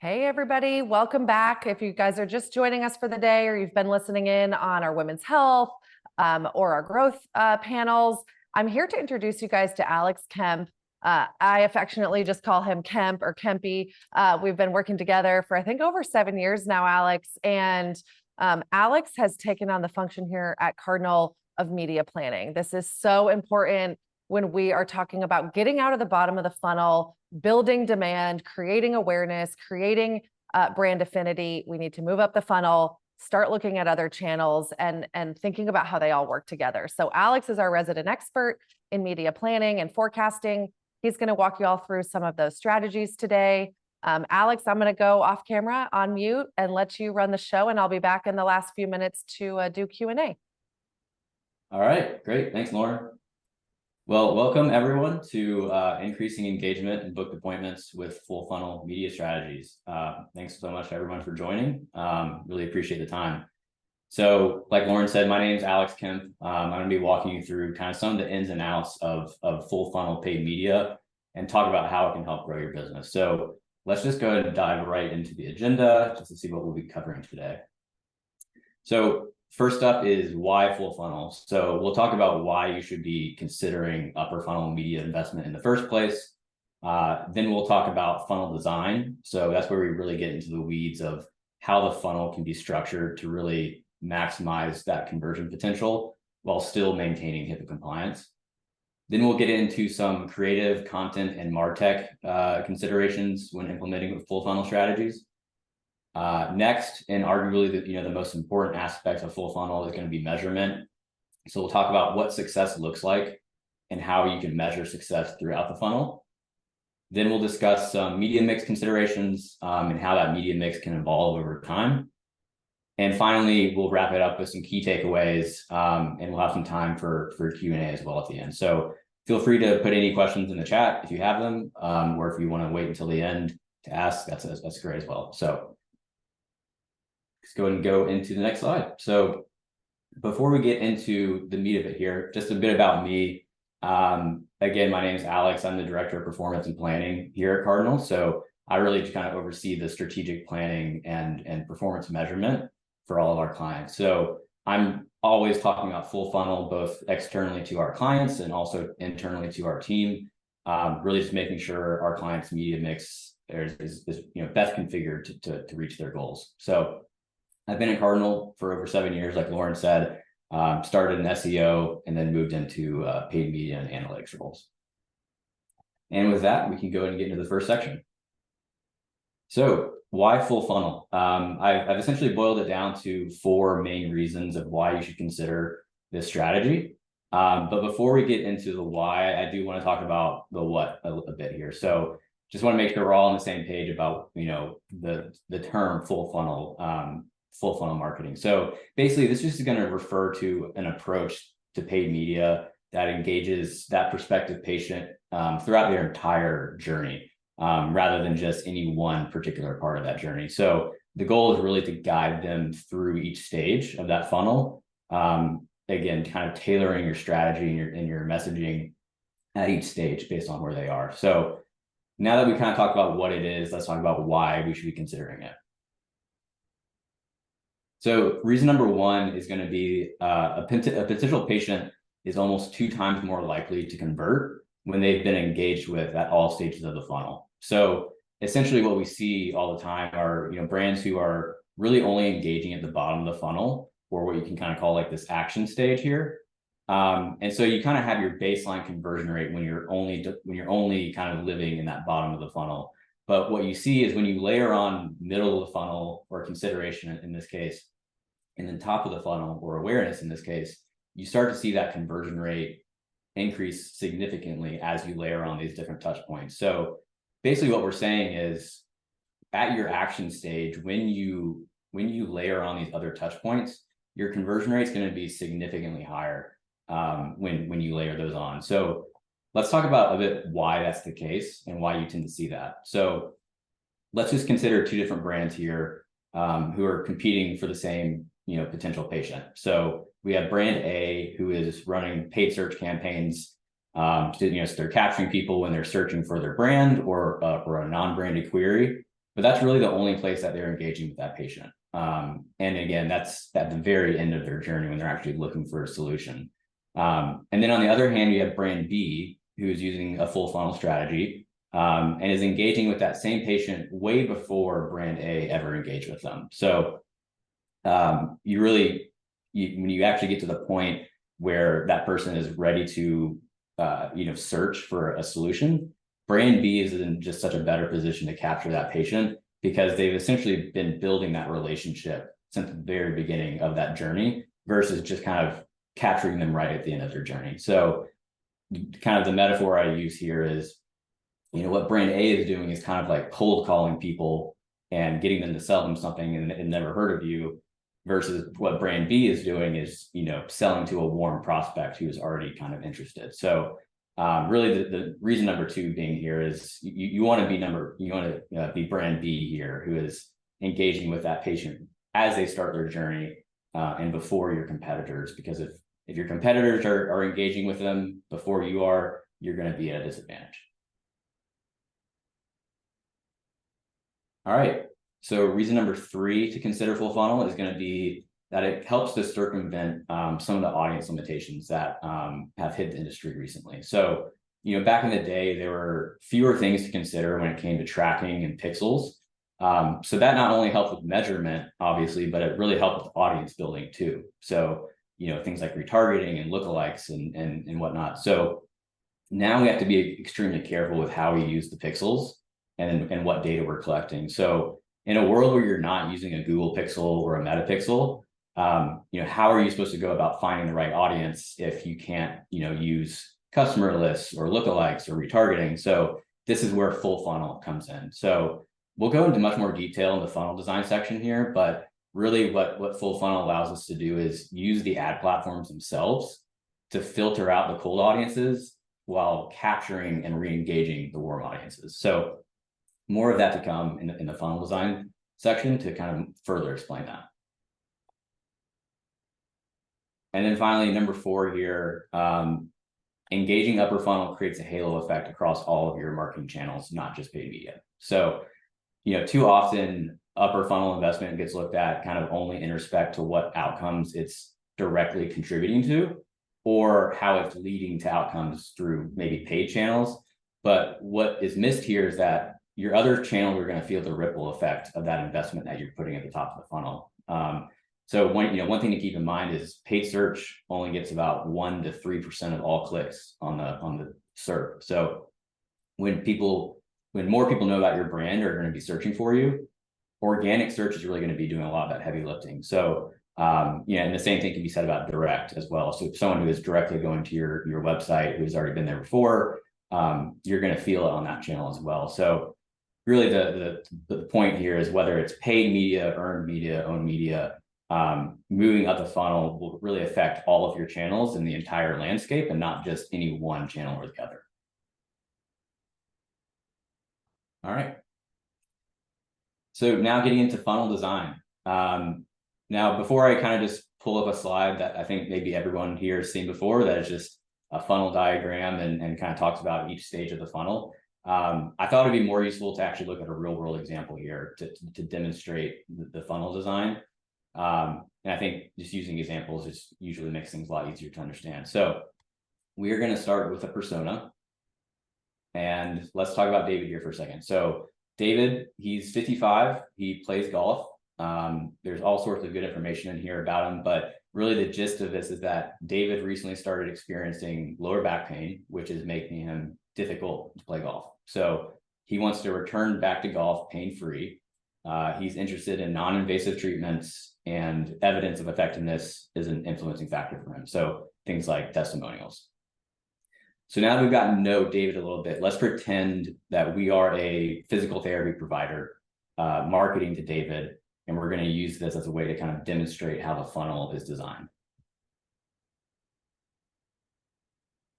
Hey, everybody. Welcome back. If you guys are just joining us for the day or you've been listening in on our women's health or our growth panels, I'm here to introduce you guys to Alex Kemp. I affectionately just call him Kemp or Kempy. We've been working together for, I think, over 7 years now, Alex. And Alex has taken on the function here at Cardinal of media planning. This is so important when we are talking about getting out of the bottom of the funnel, building demand, creating awareness, creating brand affinity. We need to move up the funnel, start looking at other channels and thinking about how they all work together. So Alex is our resident expert in media planning and forecasting. He's going to walk you all through some of those strategies today. Alex, I'm going to go off camera on mute and let you run the show, and I'll be back in the last few minutes to do Q&A. All right, great. Thanks, Lauren. Well, welcome everyone to increasing engagement and booked appointments with full funnel media strategies. Thanks so much everyone for joining. Really appreciate the time. So like Lauren said, my name is Alex Kemp. I'm going to be walking you through kind of some of the ins and outs of full funnel paid media and talk about how it can help grow your business. So let's just go ahead and dive right into the agenda just to see what we'll be covering today. So first up is why full funnel. So we'll talk about why you should be considering upper funnel media investment in the first place. Then we'll talk about funnel design. So that's where we really get into the weeds of how the funnel can be structured to really maximize that conversion potential while still maintaining HIPAA compliance. Then we'll get into some creative content and MarTech considerations when implementing full funnel strategies. Next, and arguably the most important aspect of full funnel is going to be measurement. So we'll talk about what success looks like and how you can measure success throughout the funnel. Then we'll discuss some media mix considerations and how that media mix can evolve over time. And finally, we'll wrap it up with some key takeaways, and we'll have some time for Q&A as well at the end. So feel free to put any questions in the chat if you have them, or if you want to wait until the end to ask, that's great as well. So let's go ahead and go into the next slide. So before we get into the meat of it here, just a bit about me. Again, my name is Alex. I'm the Director of Performance and Planning here at Cardinal. So I really kind of oversee the strategic planning and performance measurement for all of our clients. So I'm always talking about full funnel, both externally to our clients and also internally to our team, really just making sure our clients' media mix is best configured to reach their goals. So I've been at Cardinal for over 7 years, like Lauren said, started in SEO and then moved into paid media and analytics roles. And with that, we can go ahead and get into the first section. So why full funnel? I've essentially boiled it down to 4 main reasons of why you should consider this strategy. But before we get into the why, I do want to talk about the what a bit here. So just want to make sure we're all on the same page about the term full funnel marketing. So basically, this is going to refer to an approach to paid media that engages that prospective patient throughout their entire journey, rather than just any one particular part of that journey. So the goal is really to guide them through each stage of that funnel. Again, kind of tailoring your strategy and your messaging at each stage based on where they are. So now that we kind of talked about what it is, let's talk about why we should be considering it. So reason number 1 is going to be a potential patient is almost 2 times more likely to convert when they've been engaged with at all stages of the funnel. So essentially what we see all the time are brands who are really only engaging at the bottom of the funnel, or what you can kind of call like this action stage here. And so you kind of have your baseline conversion rate when you're only kind of living in that bottom of the funnel. But what you see is when you layer on middle of the funnel, or consideration in this case, and then top of the funnel, or awareness in this case, you start to see that conversion rate increase significantly as you layer on these different touch points. So basically what we're saying is at your action stage, when you layer on these other touch points, your conversion rate is going to be significantly higher when you layer those on. So let's talk about a bit why that's the case and why you tend to see that. So let's just consider 2 different brands here who are competing for the same potential patient. So we have brand A, who is running paid search campaigns. So they're capturing people when they're searching for their brand or a non-branded query. but that's really the only place that they're engaging with that patient. And again, that's at the very end of their journey when they're actually looking for a solution. And then on the other hand, you have brand B, who's using a full funnel strategy, and is engaging with that same patient way before brand A ever engaged with them. So when you actually get to the point where that person is ready to search for a solution, brand B is in just such a better position to capture that patient, because they've essentially been building that relationship since the very beginning of that journey versus just kind of capturing them right at the end of their journey. So kind of the metaphor I use here is, what brand A is doing is kind of like cold calling people and getting them to sell them something and never heard of you, versus what brand B is doing is, selling to a warm prospect who is already kind of interested. So really the reason number two being here is you want to be brand B here, who is engaging with that patient as they start their journey and before your competitors, because if your competitors are engaging with them before you are, you're going to be at a disadvantage. All right. So reason number three to consider full funnel is going to be that it helps to circumvent some of the audience limitations that have hit the industry recently. So, back in the day, there were fewer things to consider when it came to tracking and pixels. So that not only helped with measurement, obviously, but it really helped with audience building too. So, things like retargeting and lookalikes and whatnot. So now we have to be extremely careful with how we use the pixels and what data we're collecting. So in a world where you're not using a Google pixel or a Meta pixel, how are you supposed to go about finding the right audience if you can't, use customer lists or lookalikes or retargeting? So this is where full funnel comes in. So we'll go into much more detail in the funnel design section here, but really what full funnel allows us to do is use the ad platforms themselves to filter out the cold audiences while capturing and re-engaging the warm audiences. So more of that to come in the funnel design section to kind of further explain that. And then finally, number four here, engaging upper funnel creates a halo effect across all of your marketing channels, not just paid media. So, too often upper funnel investment gets looked at kind of only in respect to what outcomes it's directly contributing to, or how it's leading to outcomes through maybe paid channels. But what is missed here is that your other channels are going to feel the ripple effect of that investment that you're putting at the top of the funnel. So one thing to keep in mind is paid search only gets about 1 to 3% of all clicks on the SERP. So when more people know about your brand or are going to be searching for you, organic search is really going to be doing a lot of that heavy lifting. So and the same thing can be said about direct as well. So if someone who is directly going to your website who's already been there before, you're going to feel it on that channel as well. So really the point here is whether it's paid media, earned media, owned media, moving up the funnel will really affect all of your channels in the entire landscape and not just any one channel or the other. All right. So now getting into funnel design. Now, before I kind of just pull up a slide that I think maybe everyone here has seen before, that is just a funnel diagram and kind of talks about each stage of the funnel. I thought it'd be more useful to actually look at a real world example here to demonstrate the funnel design. And I think just using examples just usually makes things a lot easier to understand. So we are going to start with a persona. And let's talk about David here for a second. So David, he's 55. He plays golf. There's all sorts of good information in here about him, but really the gist of this is that David recently started experiencing lower back pain, which is making him difficult to play golf. So he wants to return back to golf pain-free. He's interested in non-invasive treatments, and evidence of effectiveness is an influencing factor for him. So things like testimonials. So now that we've gotten to know David a little bit, let's pretend that we are a physical therapy provider marketing to David, and we're going to use this as a way to kind of demonstrate how the funnel is designed.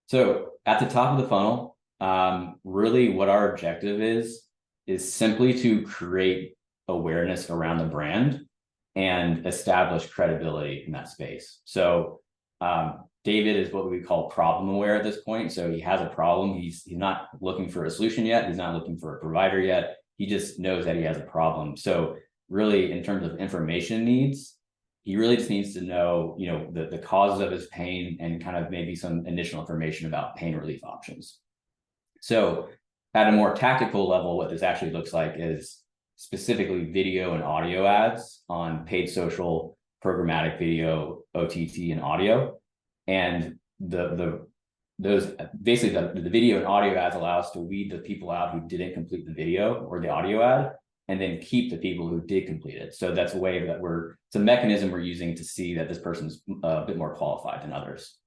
So at the top of the funnel, really what our objective is simply to create awareness around the brand and establish credibility in that space. So David is what we call problem aware at this point. So he has a problem. He's not looking for a solution yet. He's not looking for a provider yet. He just knows that he has a problem. So really, in terms of information needs, he really just needs to know, the causes of his pain and kind of maybe some initial information about pain relief options. So at a more tactical level, what this actually looks like is specifically video and audio ads on paid social, programmatic video, OTT, and audio. And those basically the video and audio ads allow us to weed the people out who didn't complete the video or the audio ad, and then keep the people who did complete it. So that's a way that it's a mechanism we're using to see that this person's a bit more qualified than others.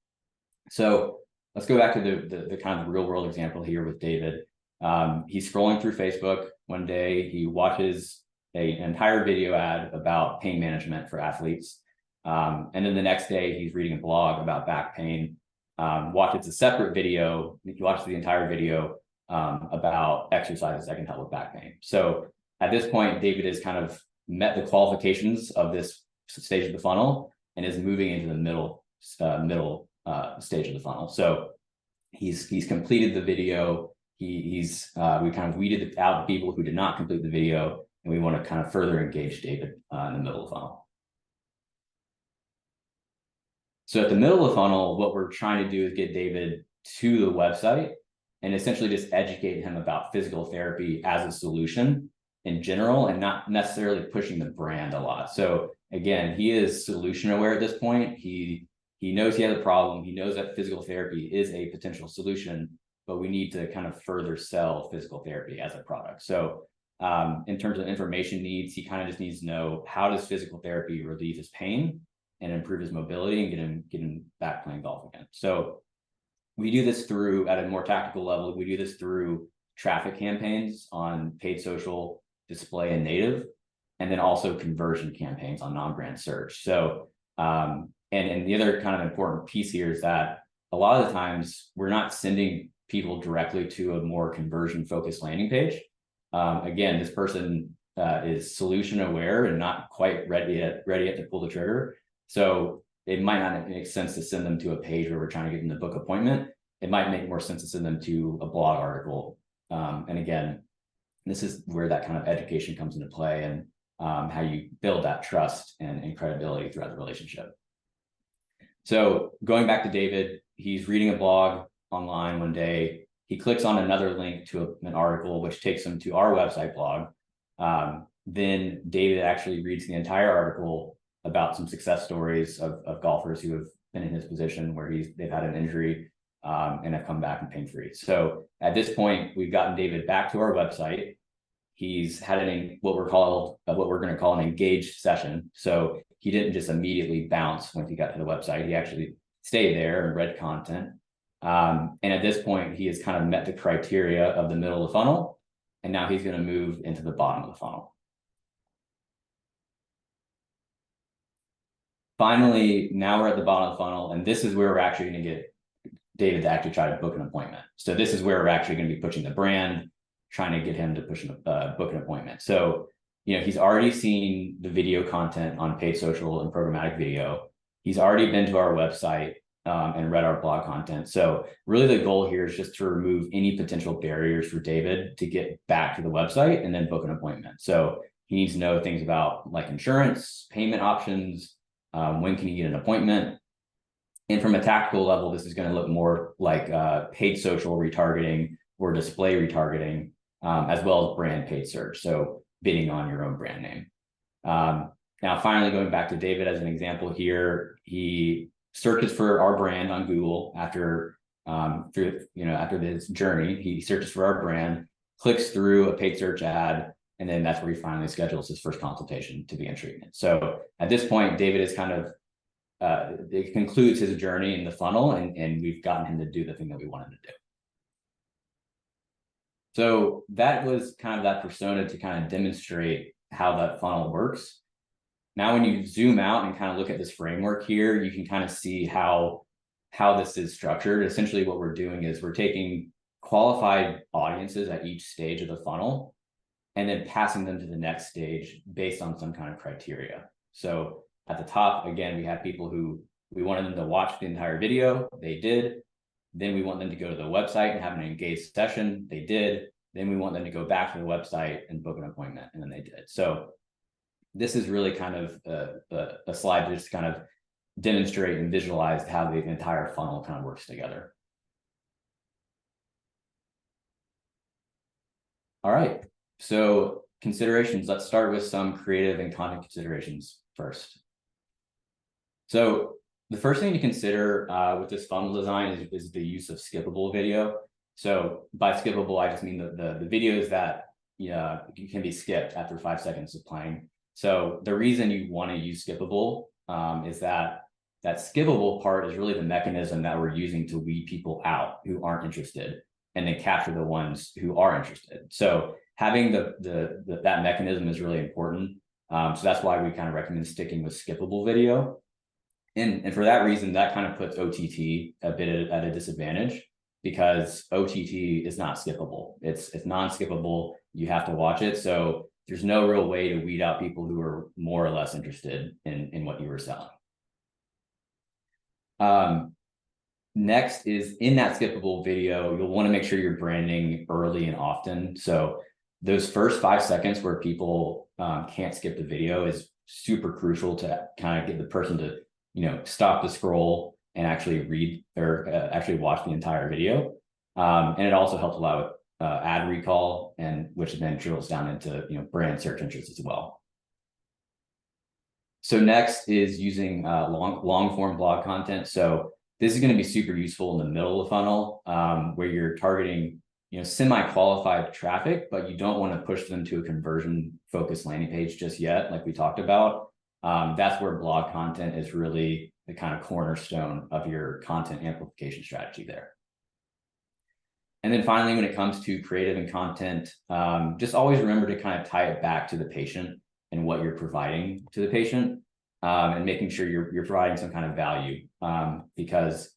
So let's go back to the kind of real world example here with David. He's scrolling through Facebook one day. He watches an entire video ad about pain management for athletes. And then the next day he's reading a blog about back pain. Watches a separate video. He watches the entire video about exercises that can help with back pain. So at this point, David has kind of met the qualifications of this stage of the funnel and is moving into the middle stage of the funnel. So he's completed the video. We kind of weeded out the people who did not complete the video, and we want to kind of further engage David in the middle of the funnel. So at the middle of the funnel, what we're trying to do is get David to the website and essentially just educate him about physical therapy as a solution in general, and not necessarily pushing the brand a lot. So again, he is solution aware at this point. He knows he has a problem. He knows that physical therapy is a potential solution, but we need to kind of further sell physical therapy as a product. So in terms of information needs, he kind of just needs to know, how does physical therapy relieve his pain and improve his mobility and get him back playing golf again. So we do this at a more tactical level. We do this through traffic campaigns on paid social, display, and native, and then also conversion campaigns on non-brand search. So and the other kind of important piece here is that a lot of the times we're not sending people directly to a more conversion focused landing page. Again, this person is solution aware and not quite ready yet to pull the trigger. So it might not make sense to send them to a page where we're trying to get them to book an appointment. It might make more sense to send them to a blog article. And again, this is where that kind of education comes into play, and how you build that trust and credibility throughout the relationship. So going back to David, he's reading a blog online one day. He clicks on another link to an article, which takes him to our website blog. Then David actually reads the entire article about some success stories of golfers who have been in his position where they've had an injury and have come back and pain-free. So at this point, we've gotten David back to our website. He's had what we're going to call an engaged session. So he didn't just immediately bounce when he got to the website. He actually stayed there and read content. And at this point, he has kind of met the criteria of the middle of the funnel, and now he's going to move into the bottom of the funnel. Finally, now we're at the bottom of the funnel, and this is where we're actually going to get David to actually try to book an appointment. So this is where we're actually going to be pushing the brand, trying to get him to book an appointment. So, he's already seen the video content on paid social and programmatic video. He's already been to our website and read our blog content. So really the goal here is just to remove any potential barriers for David to get back to the website and then book an appointment. So he needs to know things about like insurance, payment options, when can he get an appointment? And from a tactical level, this is going to look more like paid social retargeting or display retargeting, as well as brand paid search. So bidding on your own brand name. Now, finally, going back to David as an example here, he searches for our brand on Google after this journey. He searches for our brand, clicks through a paid search ad, and then that's where he finally schedules his first consultation to begin treatment. So at this point, David is kind of it concludes his journey in the funnel, and we've gotten him to do the thing that we wanted to do. So that was kind of that persona to kind of demonstrate how that funnel works. Now, when you zoom out and kind of look at this framework here, you can kind of see how this is structured. Essentially, what we're doing is we're taking qualified audiences at each stage of the funnel and then passing them to the next stage based on some kind of criteria. So at the top, again, we have people who we wanted them to watch the entire video. They did. Then we want them to go to the website and have an engaged session. They did. then we want them to go back to the website and book an appointment, and then they did. So this is really kind of a slide to just kind of demonstrate and visualize how the entire funnel kind of works together. All right, so considerations. Let's start with some creative and content considerations first. So the first thing to consider with this funnel design is the use of skippable video. So by skippable, I just mean the videos that can be skipped after 5 seconds of playing. So the reason you want to use skippable is that skippable part is really the mechanism that we're using to weed people out who aren't interested, and then capture the ones who are interested. So having that mechanism is really important. So that's why we kind of recommend sticking with skippable video. And for that reason, that kind of puts OTT a bit at a disadvantage, because OTT is not skippable. It's non-skippable. You have to watch it. So there's no real way to weed out people who are more or less interested in what you were selling. Next is, in that skippable video, you'll want to make sure you're branding early and often. So those first 5 seconds where people can't skip the video is super crucial to kind of get the person to stop the scroll and actually read or actually watch the entire video. And it also helps a lot with ad recall, and which then drills down into brand search interest as well. So next is using long form blog content. So this is going to be super useful in the middle of the funnel, where you're targeting semi-qualified traffic, but you don't want to push them to a conversion focused landing page just yet, like we talked about. That's where blog content is really the kind of cornerstone of your content amplification strategy there. And then finally, when it comes to creative and content, just always remember to kind of tie it back to the patient and what you're providing to the patient, and making sure you're providing some kind of value, because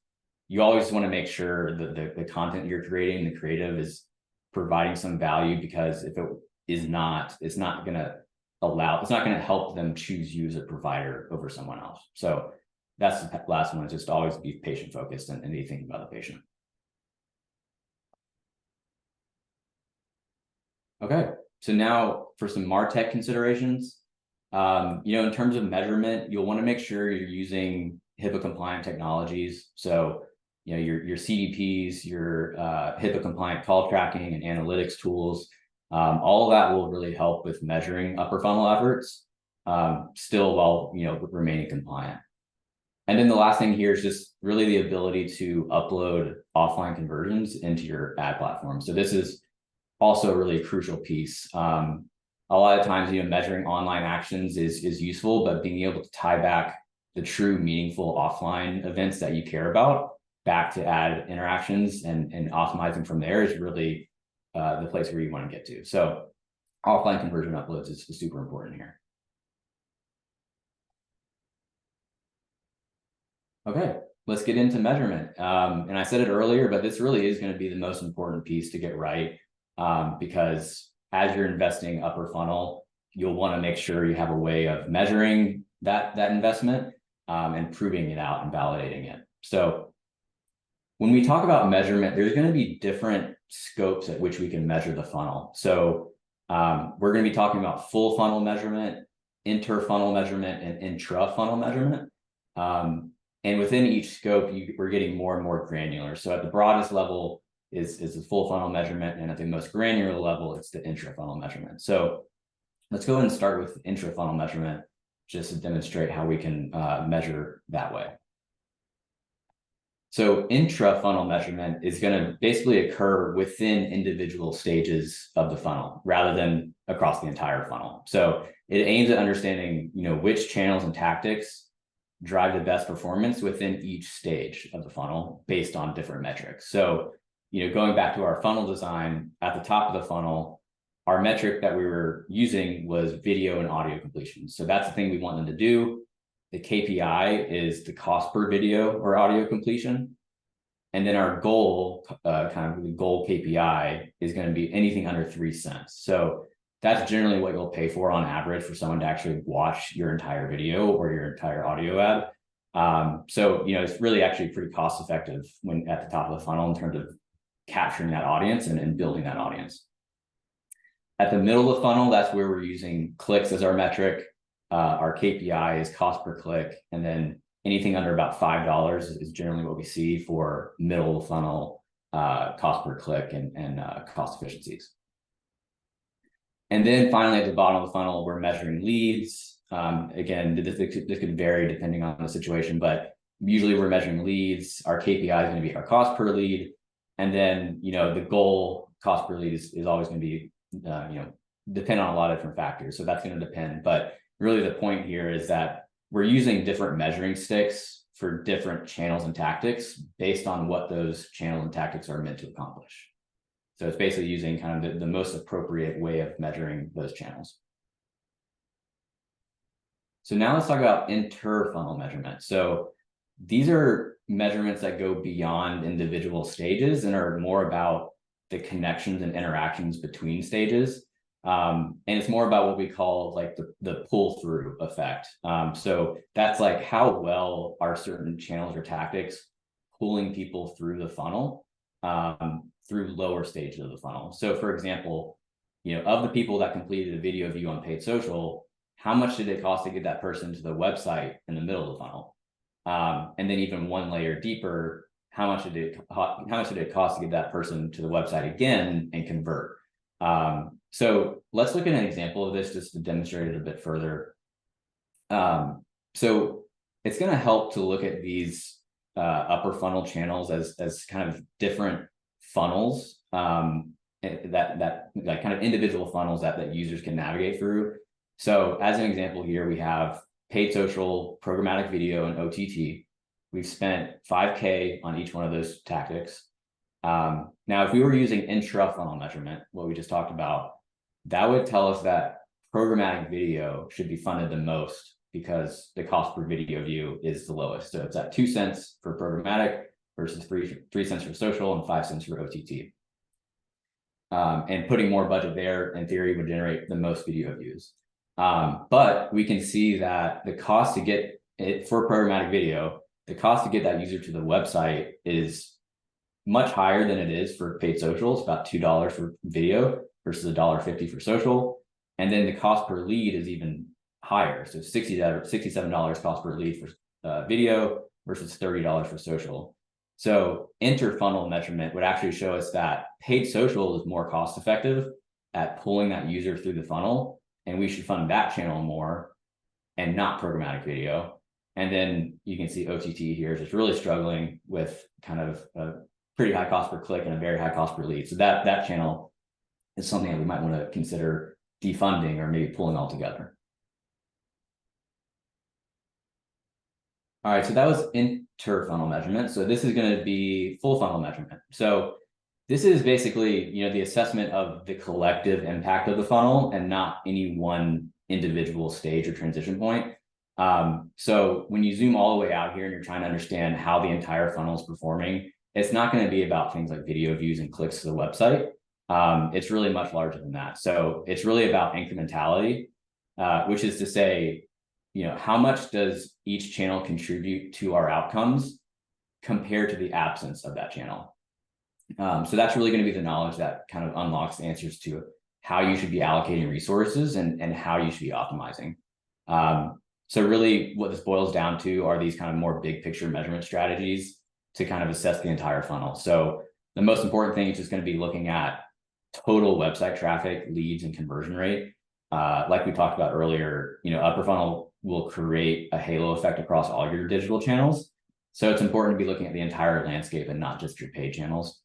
you always want to make sure that the content you're creating, the creative, is providing some value, because if it is not, it's not going to help them choose you as a provider over someone else. So that's the last one, is just always be patient focused and be thinking about the patient. Okay, so now for some MarTech considerations. In terms of measurement, you'll want to make sure you're using HIPAA compliant technologies. So, your CDPs, your HIPAA compliant call tracking and analytics tools, all of that will really help with measuring upper funnel efforts, still while remaining compliant. And then the last thing here is just really the ability to upload offline conversions into your ad platform. So this is also a really crucial piece. A lot of times, measuring online actions is useful, but being able to tie back the true meaningful offline events that you care about back to ad interactions and optimizing from there is really the place where you want to get to. So offline conversion uploads is super important here. Okay, let's get into measurement. And I said it earlier, but this really is going to be the most important piece to get right, because as you're investing upper funnel, you'll want to make sure you have a way of measuring that investment, and proving it out and validating it. So when we talk about measurement, there's going to be different scopes at which we can measure the funnel. So we're going to be talking about full funnel measurement, inter-funnel measurement, and intra-funnel measurement. And within each scope, we're getting more and more granular. So at the broadest level is the full funnel measurement, and at the most granular level, it's the intra-funnel measurement. So let's go ahead and start with intra-funnel measurement, just to demonstrate how we can measure that way. So intra-funnel measurement is going to basically occur within individual stages of the funnel rather than across the entire funnel. So it aims at understanding, which channels and tactics drive the best performance within each stage of the funnel based on different metrics. So, going back to our funnel design, at the top of the funnel, our metric that we were using was video and audio completion. So that's the thing we want them to do. The KPI is the cost per video or audio completion. And then our goal, kind of the goal KPI, is going to be anything under 3 cents. So that's generally what you'll pay for on average for someone to actually watch your entire video or your entire audio ad. So, it's really actually pretty cost effective when at the top of the funnel in terms of capturing that audience and building that audience. At the middle of the funnel, that's where we're using clicks as our metric. Our KPI is cost per click, and then anything under about $5 is generally what we see for middle of the funnel cost per click and cost efficiencies. And then finally, at the bottom of the funnel, we're measuring leads. Again, this could vary depending on the situation, but usually we're measuring leads. Our KPI is going to be our cost per lead. And then, the goal cost per lead is always going to be, depend on a lot of different factors. So that's going to depend. But really the point here is that we're using different measuring sticks for different channels and tactics based on what those channels and tactics are meant to accomplish. So it's basically using kind of the most appropriate way of measuring those channels. So now let's talk about inter-funnel measurement. So these are measurements that go beyond individual stages and are more about the connections and interactions between stages. And it's more about what we call like the pull-through effect. So that's like how well are certain channels or tactics pulling people through the funnel through lower stages of the funnel. So for example, of the people that completed a video view on paid social, how much did it cost to get that person to the website in the middle of the funnel? And then even one layer deeper, how much did it cost to get that person to the website again and convert? So let's look at an example of this just to demonstrate it a bit further. So it's going to help to look at these upper funnel channels as kind of different funnels that like kind of individual funnels that users can navigate through. So as an example here, we have paid social, programmatic video, and OTT. We've spent $5K on each one of those tactics. Now, if we were using intra-funnel measurement, what we just talked about, that would tell us that programmatic video should be funded the most because the cost per video view is the lowest. So it's at 2 cents for programmatic versus 3 cents for social and 5 cents for OTT. And putting more budget there, in theory, would generate the most video views. But we can see that the cost to get it for programmatic video, the cost to get that user to the website is much higher than it is for paid social. It's about $2 for video versus $1.50 for social. And then the cost per lead is even higher. So $67 cost per lead for video versus $30 for social. So inter-funnel measurement would actually show us that paid social is more cost effective at pulling that user through the funnel, and we should fund that channel more and not programmatic video. And then you can see OTT here is just really struggling with kind of a pretty high cost per click and a very high cost per lead. So that channel is something that we might want to consider defunding or maybe pulling altogether. All right, so that was inter-funnel measurement. So this is going to be full funnel measurement. So this is basically, the assessment of the collective impact of the funnel and not any one individual stage or transition point. So when you zoom all the way out here and you're trying to understand how the entire funnel is performing, it's not going to be about things like video views and clicks to the website. It's really much larger than that. So it's really about incrementality, which is to say, how much does each channel contribute to our outcomes compared to the absence of that channel? So that's really going to be the knowledge that kind of unlocks the answers to how you should be allocating resources and how you should be optimizing. So really what this boils down to are these kind of more big picture measurement strategies to kind of assess the entire funnel. So the most important thing is just going to be looking at total website traffic, leads, and conversion rate. Like we talked about earlier, upper funnel will create a halo effect across all your digital channels. So it's important to be looking at the entire landscape and not just your paid channels.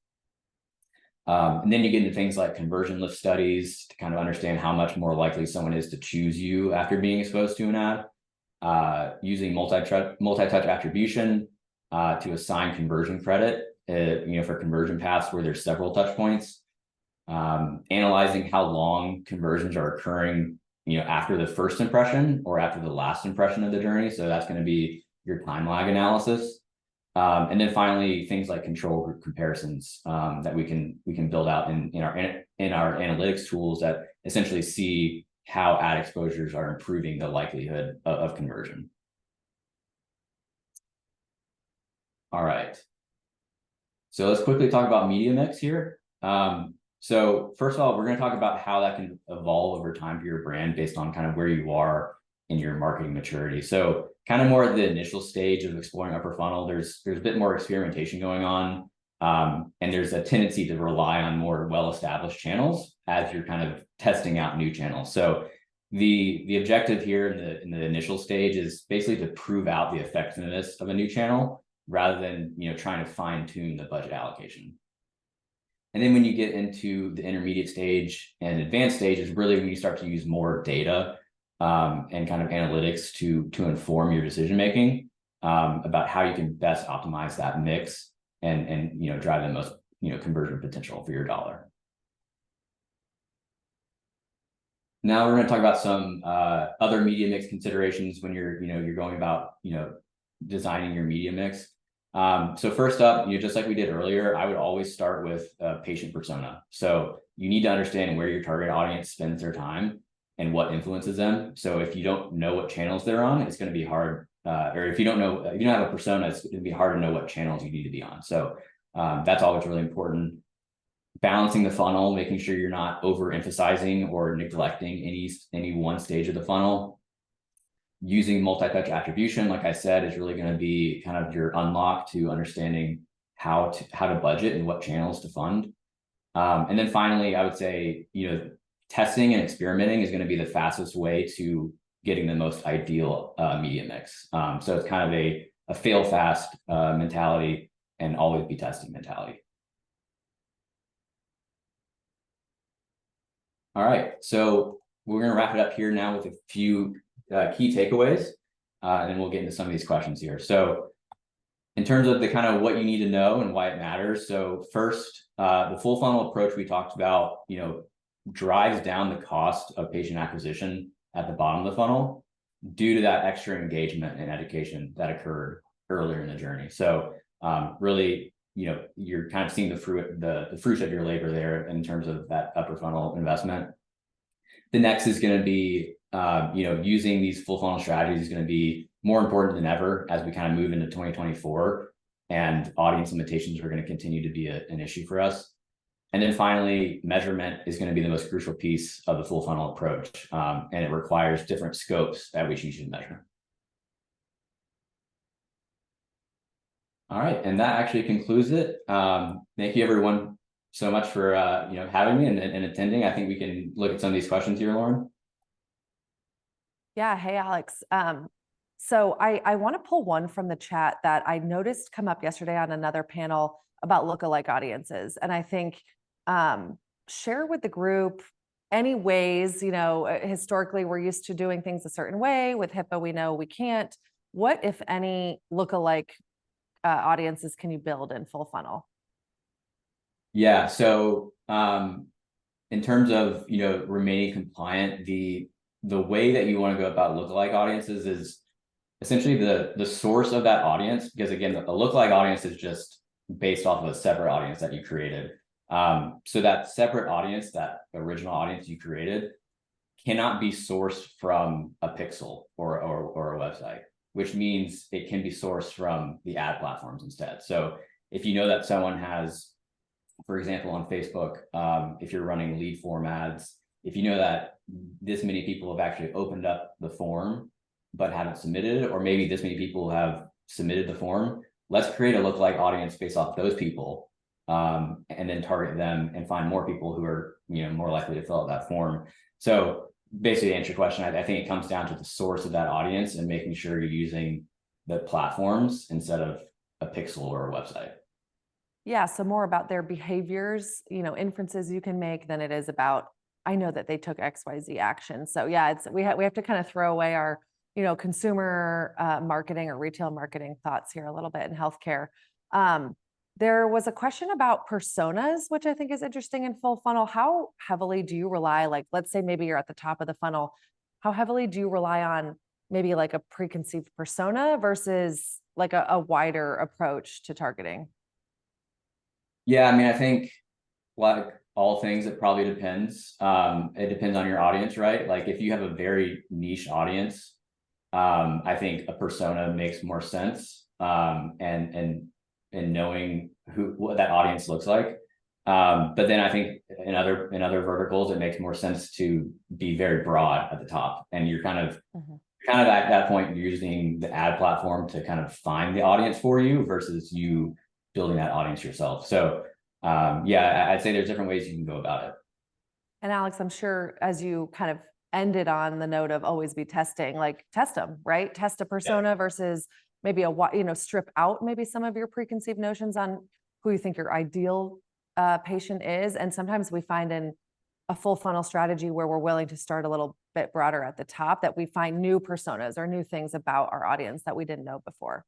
And then you get into things like conversion lift studies to kind of understand how much more likely someone is to choose you after being exposed to an ad, using multi-touch attribution to assign conversion credit, for conversion paths where there's several touch points, analyzing how long conversions are occurring, after the first impression or after the last impression of the journey. So that's going to be your time lag analysis. And then finally, things like control group comparisons that we can build out in our analytics tools that essentially see how ad exposures are improving the likelihood of conversion. All right. So let's quickly talk about media mix here. So first of all, we're going to talk about how that can evolve over time for your brand based on kind of where you are in your marketing maturity. So kind of more at the initial stage of exploring upper funnel, there's a bit more experimentation going on. And there's a tendency to rely on more well-established channels as you're kind of testing out new channels. So the objective here in the initial stage is basically to prove out the effectiveness of a new channel rather than trying to fine tune the budget allocation. And then when you get into the intermediate stage and advanced stage is really when you start to use more data and kind of analytics to inform your decision making about how you can best optimize that mix and drive the most conversion potential for your dollar. Now we're going to talk about some other media mix considerations when you're going about designing your media mix. So first up, just like we did earlier, I would always start with a patient persona. So you need to understand where your target audience spends their time and what influences them. So if you don't know what channels they're on, it's going to be hard. Or if you don't have a persona, it's going to be hard to know what channels you need to be on. So that's always really important. Balancing the funnel, making sure you're not overemphasizing or neglecting any one stage of the funnel. Using multi-touch attribution, like I said, is really going to be kind of your unlock to understanding how to budget and what channels to fund. And then finally, I would say, testing and experimenting is going to be the fastest way to getting the most ideal media mix. So it's kind of a fail fast mentality and always be testing mentality. All right, so we're going to wrap it up here now with a few key takeaways, and then we'll get into some of these questions here. So in terms of the kind of what you need to know and why it matters. So first, the full funnel approach we talked about, drives down the cost of patient acquisition at the bottom of the funnel due to that extra engagement and education that occurred earlier in the journey. So really, you're kind of seeing the fruits of your labor there in terms of that upper funnel investment. The next is going to be, using these full funnel strategies is going to be more important than ever as we kind of move into 2024, and audience limitations are going to continue to be an issue for us. And then finally, measurement is going to be the most crucial piece of the full funnel approach, and it requires different scopes at which you should measure. All right, and that actually concludes it. Thank you everyone so much for having me and attending. I think we can look at some of these questions here, Lauren. Yeah, hey Alex. So I want to pull one from the chat that I noticed come up yesterday on another panel about lookalike audiences. And I think share with the group any ways, historically we're used to doing things a certain way. With HIPAA, we know we can't. What, if any, lookalike audiences can you build in full funnel? Yeah, so in terms of remaining compliant, the way that you want to go about lookalike audiences is essentially the source of that audience, because again, a lookalike audience is just based off of a separate audience that you created. So that separate audience, that original audience you created, cannot be sourced from a pixel or a website, which means it can be sourced from the ad platforms instead. So if you know that someone has, for example, on Facebook, if you're running lead form ads, if you know that this many people have actually opened up the form but haven't submitted it, or maybe this many people have submitted the form, let's create a lookalike audience based off those people, and then target them and find more people who are more likely to fill out that form. So basically, to answer your question, I think it comes down to the source of that audience and making sure you're using the platforms instead of a pixel or a website. Yeah, so more about their behaviors, inferences you can make than it is about, I know that they took XYZ action. So yeah, we have to kind of throw away our consumer marketing or retail marketing thoughts here a little bit in healthcare. There was a question about personas, which I think is interesting in full funnel. How heavily do you rely, like, let's say maybe you're at the top of the funnel, how heavily do you rely on maybe like a preconceived persona versus like a wider approach to targeting? Yeah, I mean, I think like all things, it probably depends. It depends on your audience, right? Like if you have a very niche audience, I think a persona makes more sense. And knowing what that audience looks like. But then I think in other verticals, it makes more sense to be very broad at the top, and you're kind of at that point using the ad platform to kind of find the audience for you versus you building that audience yourself. So yeah, I'd say there's different ways you can go about it. And Alex, I'm sure as you kind of ended on the note of always be testing, like test them, right? Test a persona versus maybe strip out maybe some of your preconceived notions on who you think your ideal patient is. And sometimes we find in a full funnel strategy where we're willing to start a little bit broader at the top that we find new personas or new things about our audience that we didn't know before.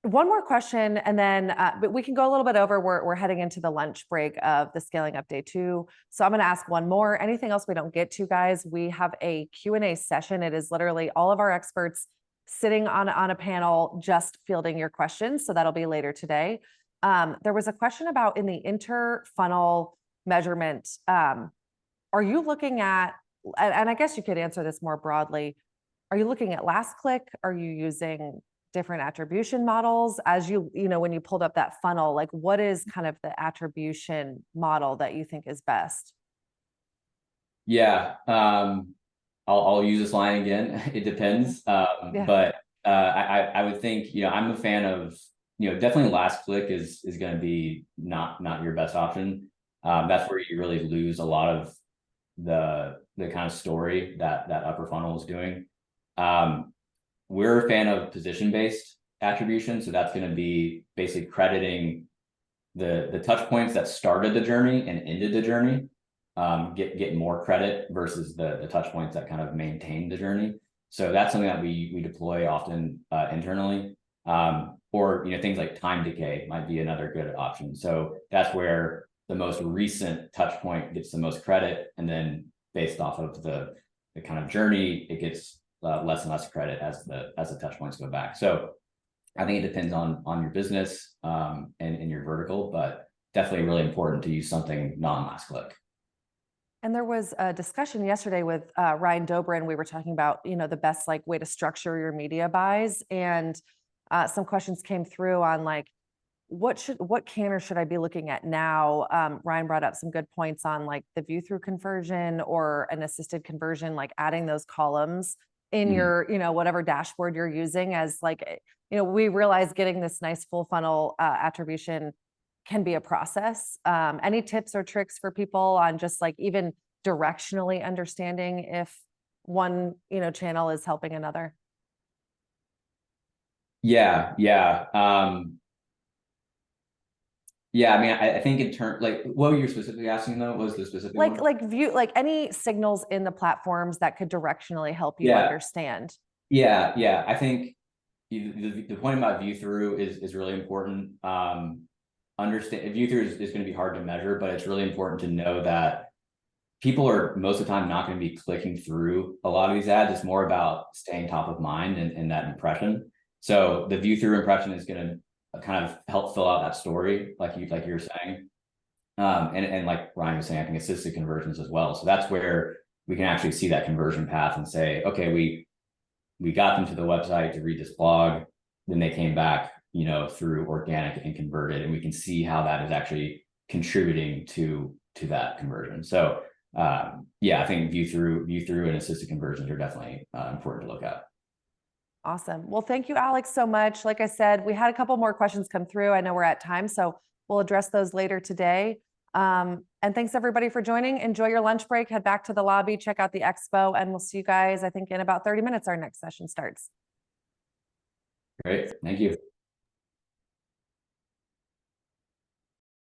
One more question, and then but we can go a little bit over. We're heading into the lunch break of the Scaling Up Day 2. So I'm going to ask one more. Anything else we don't get to, guys? We have a Q&A session. It is literally all of our experts sitting on a panel just fielding your questions. So that'll be later today. There was a question about in the inter-funnel measurement. Are you looking at, and I guess you could answer this more broadly, are you looking at last click? Are you using different attribution models as when you pulled up that funnel? Like, what is kind of the attribution model that you think is best? Yeah, I'll use this line again. It depends. But I would think, I'm a fan of, definitely last click is going to be not your best option. That's where you really lose a lot of the kind of story that upper funnel is doing. We're a fan of position-based attribution. So that's going to be basically crediting the touch points that started the journey and ended the journey, get more credit versus the touch points that kind of maintain the journey. So that's something that we deploy often internally. Or things like time decay might be another good option. So that's where the most recent touch point gets the most credit, and then based off of the kind of journey, it gets less and less credit as the touch points go back. So I think it depends on your business and your vertical, but definitely really important to use something non-last click. And there was a discussion yesterday with Ryan Dobrin. We were talking about the best way to structure your media buys, and some questions came through on what can or should I be looking at now? Ryan brought up some good points on the view through conversion or an assisted conversion, like adding those columns in your, whatever dashboard you're using as we realize getting this nice full funnel attribution can be a process. Any tips or tricks for people on just even directionally understanding if one, channel is helping another? Yeah. Yeah, I mean, I think in turn, what were you specifically asking though? What was the specific one? View, any signals in the platforms that could directionally help you understand. Yeah. I think the point about view through is really important. Understand view through is going to be hard to measure, but it's really important to know that people are most of the time not going to be clicking through a lot of these ads. It's more about staying top of mind and that impression. So the view through impression is going to kind of help fill out that story, like you were saying, and like Ryan was saying, I think assisted conversions as well. So that's where we can actually see that conversion path and say, okay, we got them to the website to read this blog, then they came back, through organic and converted, and we can see how that is actually contributing to that conversion. So yeah, I think view through and assisted conversions are definitely important to look at. Awesome. Well, thank you, Alex, so much. Like I said, we had a couple more questions come through. I know we're at time, so we'll address those later today. And thanks everybody for joining. Enjoy your lunch break, head back to the lobby, check out the expo, and we'll see you guys, I think in about 30 minutes, our next session starts. Great. Thank you.